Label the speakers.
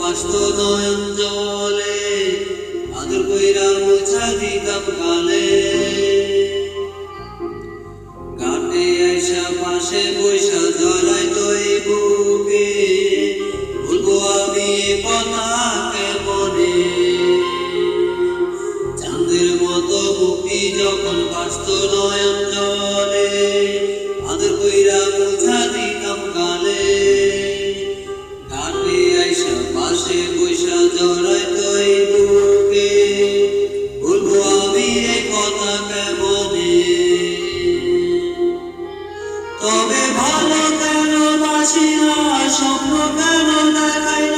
Speaker 1: ভাসতো নয়ন জলে, আদর কইরা মুছা দিতাম কালে। ঘাটে আইসা পাশে বইসা জড়াইতো এই বুকে, বলবো আমি কথা কেমনে। চাঁদের মতো বুকটি যখন ভাসতো নয়ন জলে, আদর কইরা মুছা দিতাম কালে। ঘাটে আইসা পাশে বইসা জড়াইতো এই বুকে, বলবো আমি এই কথা কেমনে। তবে ভালো কেন বাসি না, স্বপ্ন কেন দেখাই না,